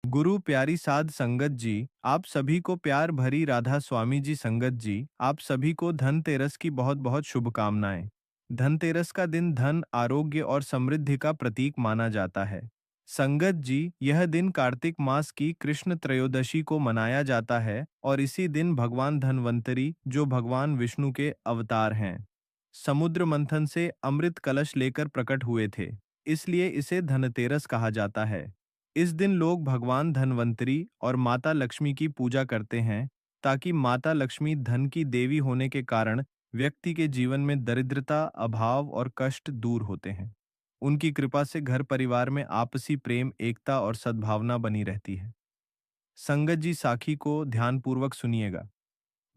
गुरु प्यारी साध संगत जी, आप सभी को प्यार भरी राधा स्वामी जी संगत जी, आप सभी को धनतेरस की बहुत बहुत शुभकामनाएं। धनतेरस का दिन धन, आरोग्य और समृद्धि का प्रतीक माना जाता है। संगत जी, यह दिन कार्तिक मास की कृष्ण त्रयोदशी को मनाया जाता है और इसी दिन भगवान धन्वंतरी, जो भगवान विष्णु के अवतार हैं, समुद्र मंथन से अमृत कलश लेकर प्रकट हुए थे। इसलिए इसे धनतेरस कहा जाता है। इस दिन लोग भगवान धन्वंतरी और माता लक्ष्मी की पूजा करते हैं, ताकि माता लक्ष्मी धन की देवी होने के कारण व्यक्ति के जीवन में दरिद्रता, अभाव और कष्ट दूर होते हैं। उनकी कृपा से घर परिवार में आपसी प्रेम, एकता और सद्भावना बनी रहती है। संगत जी, साखी को ध्यानपूर्वक सुनिएगा।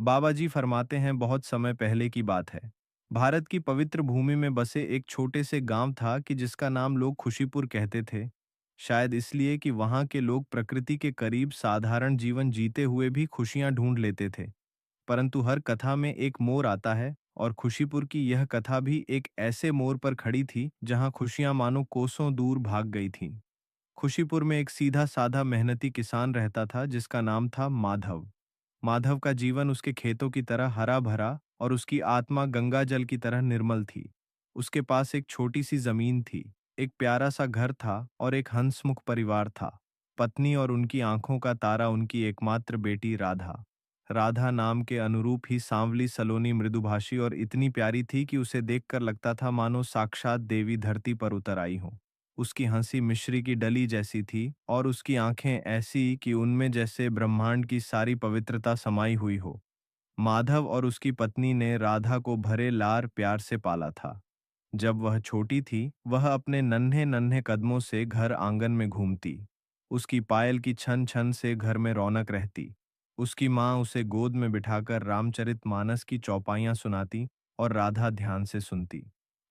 बाबा जी फरमाते हैं, बहुत समय पहले की बात है। भारत की पवित्र भूमि में बसे एक छोटे से गांव था कि जिसका नाम लोग खुशीपुर कहते थे। शायद इसलिए कि वहां के लोग प्रकृति के करीब साधारण जीवन जीते हुए भी खुशियां ढूंढ लेते थे। परंतु हर कथा में एक मोड़ आता है, और खुशीपुर की यह कथा भी एक ऐसे मोड़ पर खड़ी थी जहां खुशियां मानो कोसों दूर भाग गई थीं। खुशीपुर में एक सीधा साधा मेहनती किसान रहता था जिसका नाम था माधव। माधव का जीवन उसके खेतों की तरह हरा भरा और उसकी आत्मा गंगा जल की तरह निर्मल थी। उसके पास एक छोटी सी जमीन थी, एक प्यारा सा घर था और एक हंसमुख परिवार था। पत्नी और उनकी आंखों का तारा उनकी एकमात्र बेटी राधा। राधा नाम के अनुरूप ही सांवली, सलोनी, मृदुभाषी और इतनी प्यारी थी कि उसे देखकर लगता था मानो साक्षात देवी धरती पर उतर आई हो। उसकी हंसी मिश्री की डली जैसी थी और उसकी आंखें ऐसी कि उनमें जैसे ब्रह्मांड की सारी पवित्रता समाई हुई हो। माधव और उसकी पत्नी ने राधा को भरे लार प्यार से पाला था। जब वह छोटी थी, वह अपने नन्हे नन्हे कदमों से घर आंगन में घूमती। उसकी पायल की छन छन से घर में रौनक रहती। उसकी माँ उसे गोद में बिठाकर रामचरितमानस की चौपाइयाँ सुनाती और राधा ध्यान से सुनती,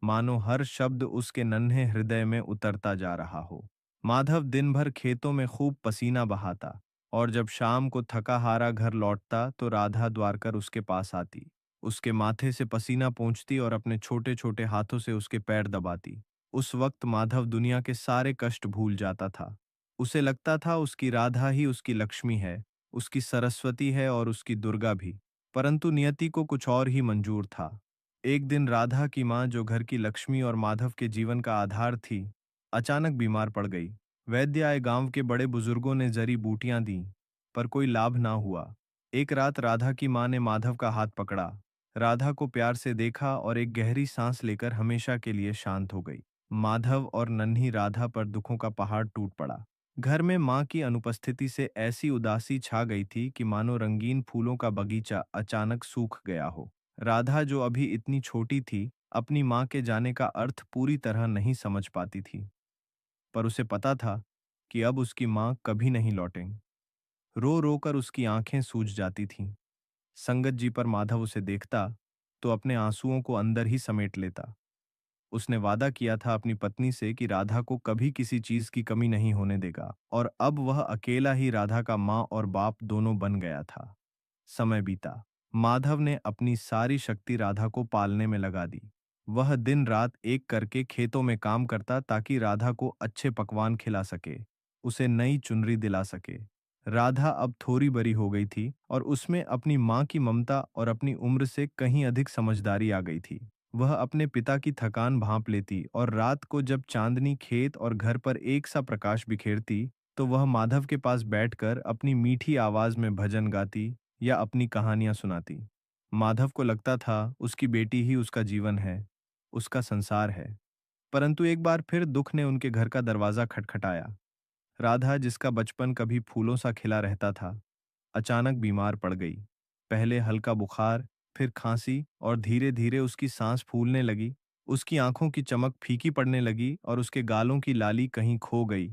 मानो हर शब्द उसके नन्हे हृदय में उतरता जा रहा हो। माधव दिन भर खेतों में खूब पसीना बहाता, और जब शाम को थका हारा घर लौटता तो राधा द्वार कर उसके पास आती। उसके माथे से पसीना पोंछती और अपने छोटे छोटे हाथों से उसके पैर दबाती। उस वक्त माधव दुनिया के सारे कष्ट भूल जाता था। उसे लगता था उसकी राधा ही उसकी लक्ष्मी है, उसकी सरस्वती है और उसकी दुर्गा भी। परंतु नियति को कुछ और ही मंजूर था। एक दिन राधा की माँ, जो घर की लक्ष्मी और माधव के जीवन का आधार थी, अचानक बीमार पड़ गई। वैद्य आए, गांव के बड़े बुजुर्गों ने जड़ी बूटियां दी, पर कोई लाभ ना हुआ। एक रात राधा की माँ ने माधव का हाथ पकड़ा, राधा को प्यार से देखा और एक गहरी सांस लेकर हमेशा के लिए शांत हो गई। माधव और नन्ही राधा पर दुखों का पहाड़ टूट पड़ा। घर में माँ की अनुपस्थिति से ऐसी उदासी छा गई थी कि मानो रंगीन फूलों का बगीचा अचानक सूख गया हो। राधा, जो अभी इतनी छोटी थी, अपनी माँ के जाने का अर्थ पूरी तरह नहीं समझ पाती थी। पर उसे पता था कि अब उसकी माँ कभी नहीं लौटेंगी। रो रो कर उसकी आंखें सूज जाती थीं। संगत जी, पर माधव उसे देखता तो अपने आंसुओं को अंदर ही समेट लेता। उसने वादा किया था अपनी पत्नी से कि राधा को कभी किसी चीज की कमी नहीं होने देगा, और अब वह अकेला ही राधा का माँ और बाप दोनों बन गया था। समय बीता। माधव ने अपनी सारी शक्ति राधा को पालने में लगा दी। वह दिन रात एक करके खेतों में काम करता ताकि राधा को अच्छे पकवान खिला सके, उसे नई चुनरी दिला सके। राधा अब थोड़ी बड़ी हो गई थी और उसमें अपनी माँ की ममता और अपनी उम्र से कहीं अधिक समझदारी आ गई थी। वह अपने पिता की थकान भांप लेती और रात को जब चांदनी खेत और घर पर एक सा प्रकाश बिखेरती, तो वह माधव के पास बैठकर अपनी मीठी आवाज में भजन गाती या अपनी कहानियां सुनाती। माधव को लगता था उसकी बेटी ही उसका जीवन है, उसका संसार है। परंतु एक बार फिर दुख ने उनके घर का दरवाजा खटखटाया। राधा, जिसका बचपन कभी फूलों सा खिला रहता था, अचानक बीमार पड़ गई। पहले हल्का बुखार, फिर खांसी और धीरे धीरे उसकी सांस फूलने लगी। उसकी आंखों की चमक फीकी पड़ने लगी और उसके गालों की लाली कहीं खो गई।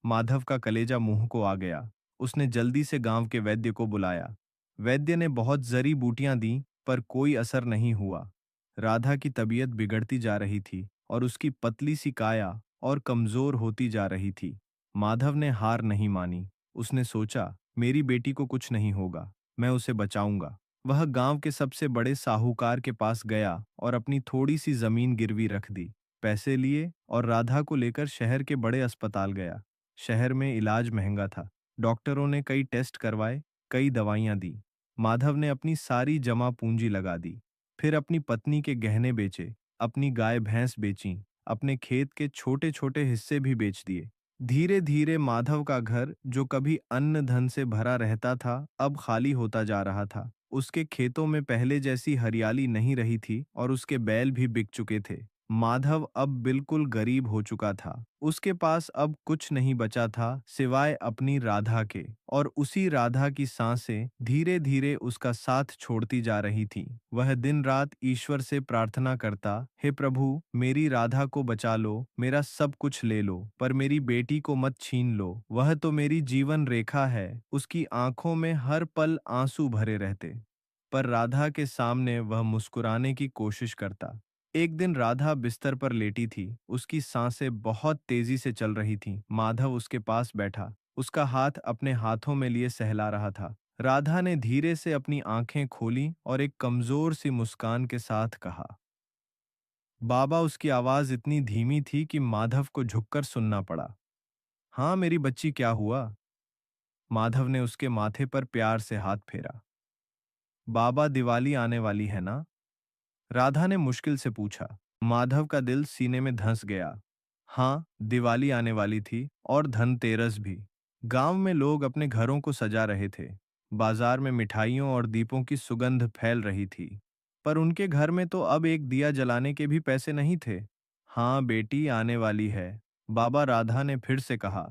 माधव का कलेजा मुंह को आ गया। उसने जल्दी से गांव के वैद्य को बुलाया। वैद्य ने बहुत जड़ी बूटियां दी, पर कोई असर नहीं हुआ। राधा की तबीयत बिगड़ती जा रही थी और उसकी पतली सी काया और कमजोर होती जा रही थी। माधव ने हार नहीं मानी। उसने सोचा, मेरी बेटी को कुछ नहीं होगा, मैं उसे बचाऊंगा। वह गांव के सबसे बड़े साहूकार के पास गया और अपनी थोड़ी सी जमीन गिरवी रख दी। पैसे लिए और राधा को लेकर शहर के बड़े अस्पताल गया। शहर में इलाज महंगा था, डॉक्टरों ने कई टेस्ट करवाए, कई दवाइयां दी। माधव ने अपनी सारी जमा पूंजी लगा दी। फिर अपनी पत्नी के गहने बेचे, अपनी गाय भैंस बेची, अपने खेत के छोटे छोटे हिस्से भी बेच दिए। धीरे धीरे माधव का घर, जो कभी अन्न धन से भरा रहता था, अब खाली होता जा रहा था। उसके खेतों में पहले जैसी हरियाली नहीं रही थी और उसके बैल भी बिक चुके थे। माधव अब बिल्कुल गरीब हो चुका था। उसके पास अब कुछ नहीं बचा था सिवाय अपनी राधा के, और उसी राधा की सांसें धीरे धीरे उसका साथ छोड़ती जा रही थीं। वह दिन रात ईश्वर से प्रार्थना करता, हे प्रभु, मेरी राधा को बचा लो, मेरा सब कुछ ले लो, पर मेरी बेटी को मत छीन लो। वह तो मेरी जीवन रेखा है। उसकी आंखों में हर पल आंसू भरे रहते, पर राधा के सामने वह मुस्कुराने की कोशिश करता। एक दिन राधा बिस्तर पर लेटी थी, उसकी सांसें बहुत तेजी से चल रही थीं। माधव उसके पास बैठा, उसका हाथ अपने हाथों में लिए सहला रहा था। राधा ने धीरे से अपनी आंखें खोली और एक कमजोर सी मुस्कान के साथ कहा, बाबा। उसकी आवाज इतनी धीमी थी कि माधव को झुककर सुनना पड़ा। हाँ मेरी बच्ची, क्या हुआ? माधव ने उसके माथे पर प्यार से हाथ फेरा। बाबा, दिवाली आने वाली है ना? राधा ने मुश्किल से पूछा। माधव का दिल सीने में धंस गया। हाँ, दिवाली आने वाली थी, और धनतेरस भी। गांव में लोग अपने घरों को सजा रहे थे। बाजार में मिठाइयों और दीपों की सुगंध फैल रही थी। पर उनके घर में तो अब एक दिया जलाने के भी पैसे नहीं थे। हाँ बेटी, आने वाली है, बाबा, राधा ने फिर से कहा।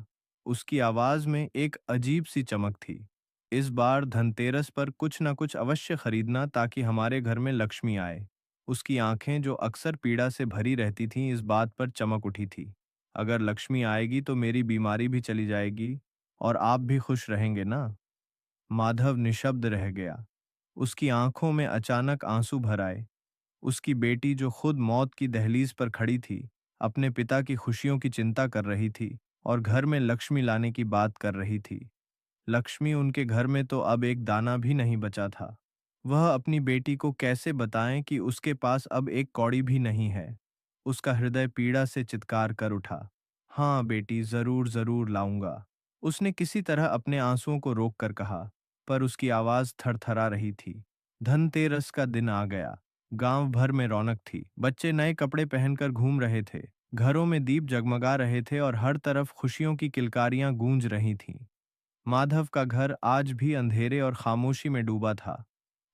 उसकी आवाज में एक अजीब सी चमक थी। इस बार धनतेरस पर कुछ न कुछ अवश्य खरीदना, ताकि हमारे घर में लक्ष्मी आए। उसकी आंखें, जो अक्सर पीड़ा से भरी रहती थीं, इस बात पर चमक उठी थी। अगर लक्ष्मी आएगी तो मेरी बीमारी भी चली जाएगी, और आप भी खुश रहेंगे ना? माधव निशब्द रह गया। उसकी आंखों में अचानक आंसू भर आए। उसकी बेटी, जो खुद मौत की दहलीज पर खड़ी थी, अपने पिता की खुशियों की चिंता कर रही थी और घर में लक्ष्मी लाने की बात कर रही थी। लक्ष्मी, उनके घर में तो अब एक दाना भी नहीं बचा था। वह अपनी बेटी को कैसे बताएं कि उसके पास अब एक कौड़ी भी नहीं है। उसका हृदय पीड़ा से चित्कार कर उठा। हाँ बेटी, जरूर जरूर लाऊंगा, उसने किसी तरह अपने आंसुओं को रोक कर कहा, पर उसकी आवाज थरथरा रही थी। धनतेरस का दिन आ गया। गांव भर में रौनक थी। बच्चे नए कपड़े पहनकर घूम रहे थे। घरों में दीप जगमगा रहे थे और हर तरफ खुशियों की किलकारियां गूंज रही थीं। माधव का घर आज भी अंधेरे और खामोशी में डूबा था।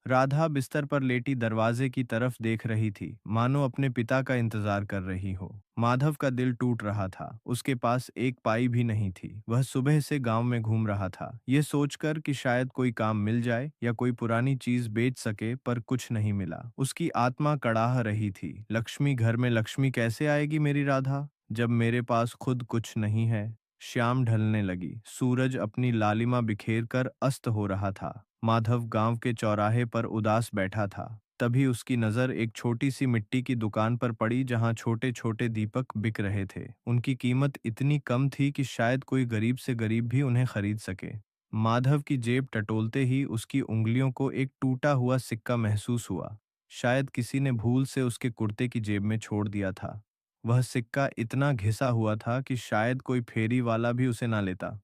राधा बिस्तर पर लेटी दरवाजे की तरफ देख रही थी, मानो अपने पिता का इंतजार कर रही हो। माधव का दिल टूट रहा था। उसके पास एक पाई भी नहीं थी। वह सुबह से गांव में घूम रहा था, ये सोचकर कि शायद कोई काम मिल जाए या कोई पुरानी चीज बेच सके, पर कुछ नहीं मिला। उसकी आत्मा कड़ाह रही थी। लक्ष्मी, घर में लक्ष्मी कैसे आएगी मेरी राधा, जब मेरे पास खुद कुछ नहीं है? शाम ढलने लगी। सूरज अपनी लालिमा बिखेर कर अस्त हो रहा था। माधव गांव के चौराहे पर उदास बैठा था। तभी उसकी नजर एक छोटी सी मिट्टी की दुकान पर पड़ी, जहां छोटे छोटे दीपक बिक रहे थे। उनकी कीमत इतनी कम थी कि शायद कोई गरीब से गरीब भी उन्हें खरीद सके। माधव की जेब टटोलते ही उसकी उंगलियों को एक टूटा हुआ सिक्का महसूस हुआ। शायद किसी ने भूल से उसके कुर्ते की जेब में छोड़ दिया था। वह सिक्का इतना घिसा हुआ था कि शायद कोई फेरी वाला भी उसे ना लेता।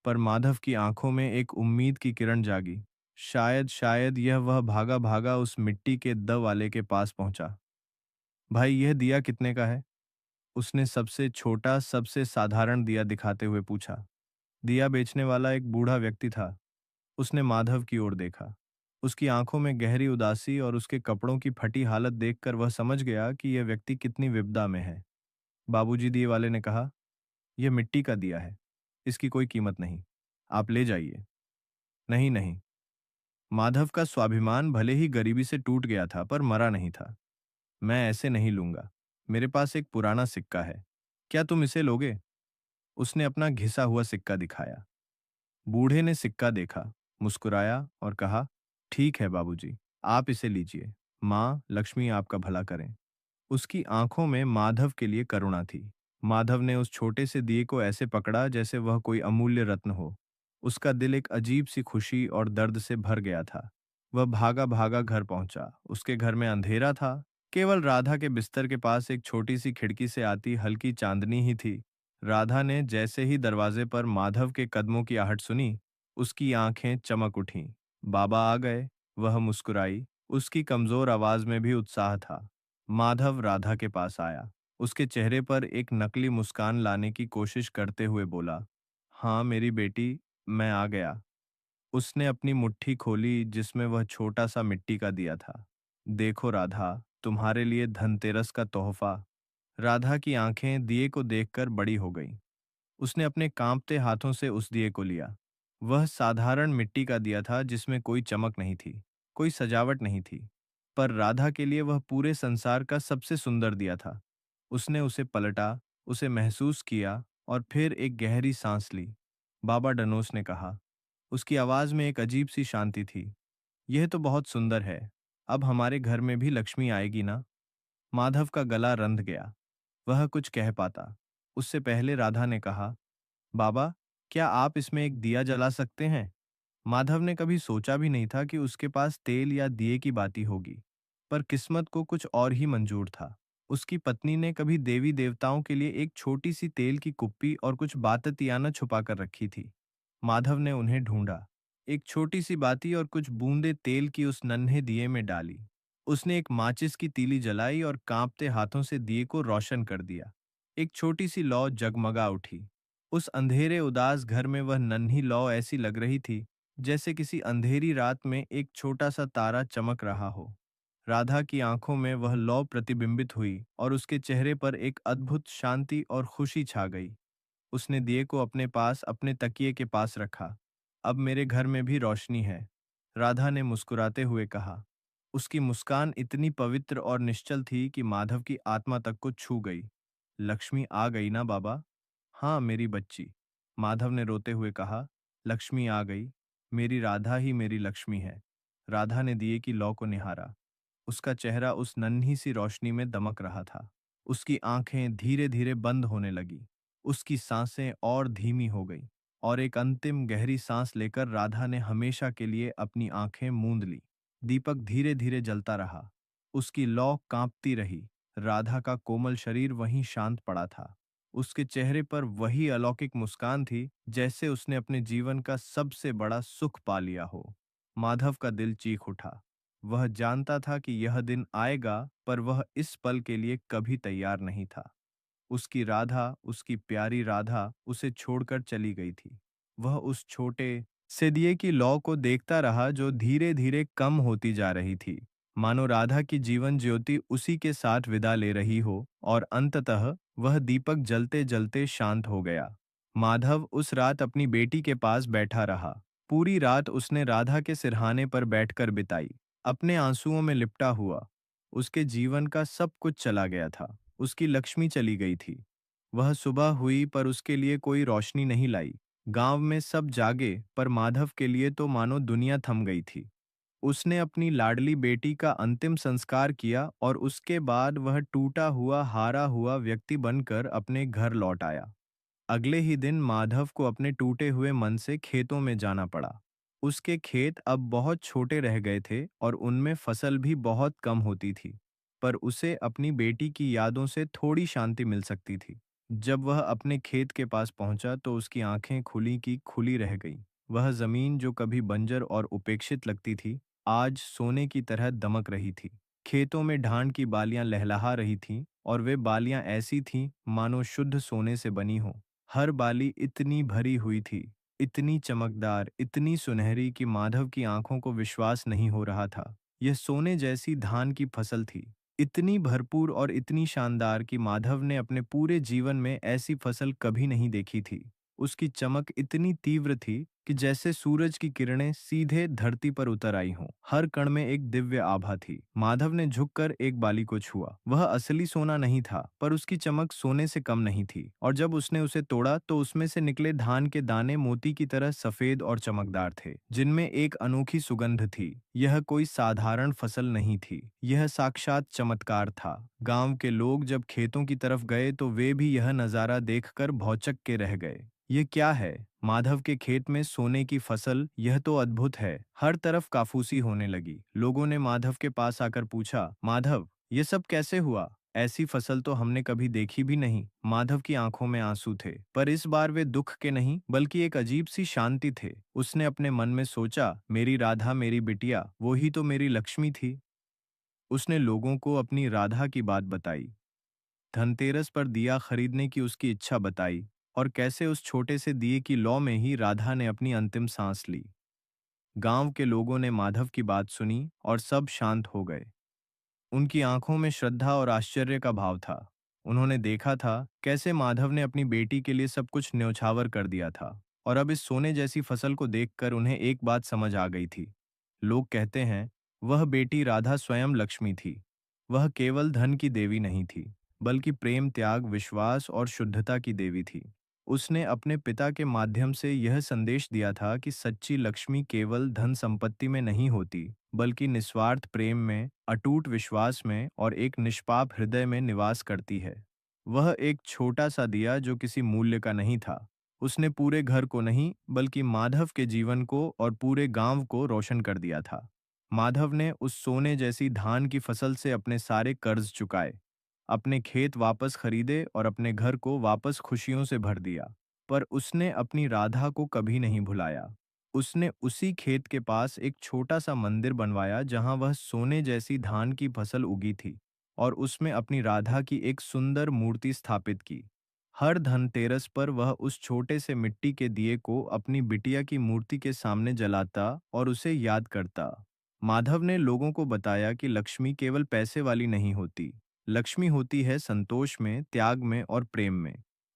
पर माधव की आंखों में एक उम्मीद की किरण जागी। शायद शायद यह वह भागा भागा उस मिट्टी के द वाले के पास पहुंचा। भाई, यह दिया कितने का है? उसने सबसे छोटा, सबसे साधारण दिया दिखाते हुए पूछा। दिया बेचने वाला एक बूढ़ा व्यक्ति था। उसने माधव की ओर देखा। उसकी आंखों में गहरी उदासी, और उसके कपड़ों की फटी हालत देखकर वह समझ गया कि यह व्यक्ति कितनी विपदा में है। बाबूजी, दिए वाले ने कहा, यह मिट्टी का दिया है, इसकी कोई कीमत नहीं, आप ले जाइए। नहीं नहीं, माधव का स्वाभिमान भले ही गरीबी से टूट गया था, पर मरा नहीं था। मैं ऐसे नहीं लूंगा। मेरे पास एक पुराना सिक्का है, क्या तुम इसे लोगे? उसने अपना घिसा हुआ सिक्का दिखाया। बूढ़े ने सिक्का देखा, मुस्कुराया और कहा, ठीक है बाबूजी, आप इसे लीजिए। माँ लक्ष्मी आपका भला करें। उसकी आंखों में माधव के लिए करुणा थी। माधव ने उस छोटे से दिए को ऐसे पकड़ा जैसे वह कोई अमूल्य रत्न हो। उसका दिल एक अजीब सी खुशी और दर्द से भर गया था। वह भागा भागा घर पहुंचा। उसके घर में अंधेरा था। केवल राधा के बिस्तर के पास एक छोटी सी खिड़की से आती हल्की चांदनी ही थी। राधा ने जैसे ही दरवाजे पर माधव के कदमों की आहट सुनी, उसकी आंखें चमक उठीं। बाबा आ गए, वह मुस्कुराई, उसकी कमजोर आवाज में भी उत्साह था। माधव राधा के पास आया, उसके चेहरे पर एक नकली मुस्कान लाने की कोशिश करते हुए बोला, हाँ मेरी बेटी, मैं आ गया। उसने अपनी मुट्ठी खोली जिसमें वह छोटा सा मिट्टी का दिया था। देखो राधा, तुम्हारे लिए धनतेरस का तोहफा। राधा की आंखें दिए को देखकर बड़ी हो गईं। उसने अपने कांपते हाथों से उस दिए को लिया। वह साधारण मिट्टी का दिया था जिसमें कोई चमक नहीं थी, कोई सजावट नहीं थी। पर राधा के लिए वह पूरे संसार का सबसे सुंदर दिया था। उसने उसे पलटा, उसे महसूस किया और फिर एक गहरी सांस ली। बाबा डनोस ने कहा। उसकी आवाज में एक अजीब सी शांति थी। यह तो बहुत सुंदर है। अब हमारे घर में भी लक्ष्मी आएगी ना? माधव का गला रंध गया। वह कुछ कह पाता। उससे पहले राधा ने कहा, बाबा, क्या आप इसमें एक दिया जला सकते हैं? माधव ने कभी सोचा भी नहीं था कि उसके पास तेल या दिए की बाती होगी। पर किस्मत को कुछ और ही मंजूर था। उसकी पत्नी ने कभी देवी देवताओं के लिए एक छोटी सी तेल की कुप्पी और कुछ बाततियाना छुपा कर रखी थी। माधव ने उन्हें ढूंढा, एक छोटी सी बाती और कुछ बूंदे तेल की उस नन्हे दिए में डाली। उसने एक माचिस की तीली जलाई और कांपते हाथों से दिए को रोशन कर दिया। एक छोटी सी लौ जगमगा उठी। उस अंधेरे उदास घर में वह नन्ही लौ ऐसी लग रही थी जैसे किसी अंधेरी रात में एक छोटा सा तारा चमक रहा हो। राधा की आंखों में वह लौ प्रतिबिंबित हुई और उसके चेहरे पर एक अद्भुत शांति और खुशी छा गई। उसने दिए को अपने पास अपने तकिए के पास रखा। अब मेरे घर में भी रोशनी है, राधा ने मुस्कुराते हुए कहा। उसकी मुस्कान इतनी पवित्र और निश्चल थी कि माधव की आत्मा तक को छू गई। लक्ष्मी आ गई ना बाबा? हाँ मेरी बच्ची, माधव ने रोते हुए कहा। लक्ष्मी आ गई, मेरी राधा ही मेरी लक्ष्मी है। राधा ने दिए की लौ को निहारा। उसका चेहरा उस नन्ही सी रोशनी में दमक रहा था। उसकी आंखें धीरे धीरे बंद होने लगी। उसकी सांसें और धीमी हो गई और एक अंतिम गहरी सांस लेकर राधा ने हमेशा के लिए अपनी आंखें मूंद ली। दीपक धीरे धीरे जलता रहा। उसकी लौ कांपती रही। राधा का कोमल शरीर वहीं शांत पड़ा था। उसके चेहरे पर वही अलौकिक मुस्कान थी जैसे उसने अपने जीवन का सबसे बड़ा सुख पा लिया हो। माधव का दिल चीख उठा। वह जानता था कि यह दिन आएगा, पर वह इस पल के लिए कभी तैयार नहीं था। उसकी राधा, उसकी प्यारी राधा उसे छोड़कर चली गई थी। वह उस छोटे से दिए की लौ को देखता रहा जो धीरे धीरे कम होती जा रही थी, मानो राधा की जीवन ज्योति उसी के साथ विदा ले रही हो, और अंततः वह दीपक जलते जलते शांत हो गया। माधव उस रात अपनी बेटी के पास बैठा रहा। पूरी रात उसने राधा के सिरहाने पर बैठकर बिताई, अपने आंसुओं में लिपटा हुआ। उसके जीवन का सब कुछ चला गया था। उसकी लक्ष्मी चली गई थी। वह सुबह हुई पर उसके लिए कोई रोशनी नहीं लाई। गांव में सब जागे पर माधव के लिए तो मानो दुनिया थम गई थी। उसने अपनी लाडली बेटी का अंतिम संस्कार किया और उसके बाद वह टूटा हुआ हारा हुआ व्यक्ति बनकर अपने घर लौट आया। अगले ही दिन माधव को अपने टूटे हुए मन से खेतों में जाना पड़ा। उसके खेत अब बहुत छोटे रह गए थे और उनमें फसल भी बहुत कम होती थी। पर उसे अपनी बेटी की यादों से थोड़ी शांति मिल सकती थी। जब वह अपने खेत के पास पहुंचा तो उसकी आंखें खुली की खुली रह गईं। वह जमीन जो कभी बंजर और उपेक्षित लगती थी, आज सोने की तरह दमक रही थी। खेतों में धान की बालियां लहलहा रही थीं और वे बालियां ऐसी थीं मानो शुद्ध सोने से बनी हों। हर बाली इतनी भरी हुई थी, इतनी चमकदार, इतनी सुनहरी कि माधव की आंखों को विश्वास नहीं हो रहा था। यह सोने जैसी धान की फसल थी, इतनी भरपूर और इतनी शानदार कि माधव ने अपने पूरे जीवन में ऐसी फसल कभी नहीं देखी थी। उसकी चमक इतनी तीव्र थी कि जैसे सूरज की किरणें सीधे धरती पर उतर आई हों। हर कण में एक दिव्य आभा थी। माधव ने झुककर एक बाली को छुआ। वह असली सोना नहीं था, पर उसकी चमक सोने से कम नहीं थी, और जब उसने उसे तोड़ा तो उसमें से निकले धान के दाने मोती की तरह सफेद और चमकदार थे, जिनमें एक अनोखी सुगंध थी। यह कोई साधारण फसल नहीं थी, यह साक्षात चमत्कार था। गांव के लोग जब खेतों की तरफ गए तो वे भी यह नजारा देखकर भौचक्के के रह गए। ये क्या है? माधव के खेत में सोने की फसल, यह तो अद्भुत है। हर तरफ काफूसी होने लगी। लोगों ने माधव के पास आकर पूछा, माधव, ये सब कैसे हुआ? ऐसी फसल तो हमने कभी देखी भी नहीं। माधव की आंखों में आंसू थे, पर इस बार वे दुख के नहीं बल्कि एक अजीब सी शांति थे। उसने अपने मन में सोचा, मेरी राधा, मेरी बिटिया, वो ही तो मेरी लक्ष्मी थी। उसने लोगों को अपनी राधा की बात बताई, धनतेरस पर दिया खरीदने की उसकी इच्छा बताई, और कैसे उस छोटे से दिए की लौ में ही राधा ने अपनी अंतिम सांस ली। गांव के लोगों ने माधव की बात सुनी और सब शांत हो गए। उनकी आंखों में श्रद्धा और आश्चर्य का भाव था। उन्होंने देखा था कैसे माधव ने अपनी बेटी के लिए सब कुछ न्यौछावर कर दिया था, और अब इस सोने जैसी फसल को देखकर उन्हें एक बात समझ आ गई थी। लोग कहते हैं, वह बेटी राधा स्वयं लक्ष्मी थी। वह केवल धन की देवी नहीं थी, बल्कि प्रेम, त्याग, विश्वास और शुद्धता की देवी थी। उसने अपने पिता के माध्यम से यह संदेश दिया था कि सच्ची लक्ष्मी केवल धन संपत्ति में नहीं होती, बल्कि निस्वार्थ प्रेम में, अटूट विश्वास में और एक निष्पाप हृदय में निवास करती है। वह एक छोटा सा दिया जो किसी मूल्य का नहीं था। उसने पूरे घर को नहीं बल्कि माधव के जीवन को और पूरे गांव को रोशन कर दिया था। माधव ने उस सोने जैसी धान की फसल से अपने सारे कर्ज चुकाए, अपने खेत वापस खरीदे और अपने घर को वापस खुशियों से भर दिया। पर उसने अपनी राधा को कभी नहीं भुलाया। उसने उसी खेत के पास एक छोटा सा मंदिर बनवाया जहां वह सोने जैसी धान की फसल उगी थी, और उसमें अपनी राधा की एक सुंदर मूर्ति स्थापित की। हर धनतेरस पर वह उस छोटे से मिट्टी के दिए को अपनी बिटिया की मूर्ति के सामने जलाता और उसे याद करता। माधव ने लोगों को बताया कि लक्ष्मी केवल पैसे वाली नहीं होती। लक्ष्मी होती है संतोष में, त्याग में और प्रेम में।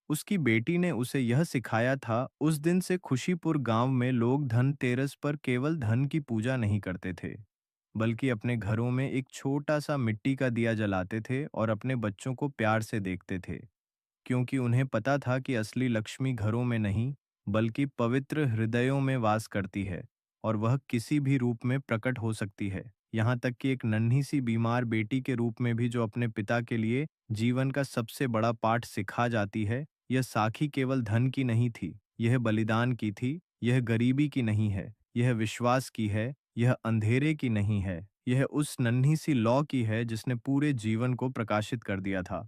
उसकी बेटी ने उसे यह सिखाया था। उस दिन से खुशीपुर गांव में लोग धनतेरस पर केवल धन की पूजा नहीं करते थे, बल्कि अपने घरों में एक छोटा सा मिट्टी का दिया जलाते थे और अपने बच्चों को प्यार से देखते थे, क्योंकि उन्हें पता था कि असली लक्ष्मी घरों में नहीं बल्कि पवित्र हृदयों में वास करती है, और वह किसी भी रूप में प्रकट हो सकती है, यहाँ तक कि एक नन्ही सी बीमार बेटी के रूप में भी, जो अपने पिता के लिए जीवन का सबसे बड़ा पाठ सिखा जाती है। यह साखी केवल धन की नहीं थी, यह बलिदान की थी, यह गरीबी की नहीं है, यह विश्वास की है, यह अंधेरे की नहीं है, यह उस नन्ही सी लौ की है जिसने पूरे जीवन को प्रकाशित कर दिया था।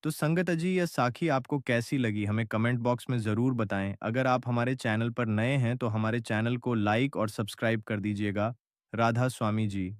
तो संगत जी, यह साखी आपको कैसी लगी हमें कमेंट बॉक्स में ज़रूर बताएं। अगर आप हमारे चैनल पर नए हैं तो हमारे चैनल को लाइक और सब्सक्राइब कर दीजिएगा। राधा स्वामी जी।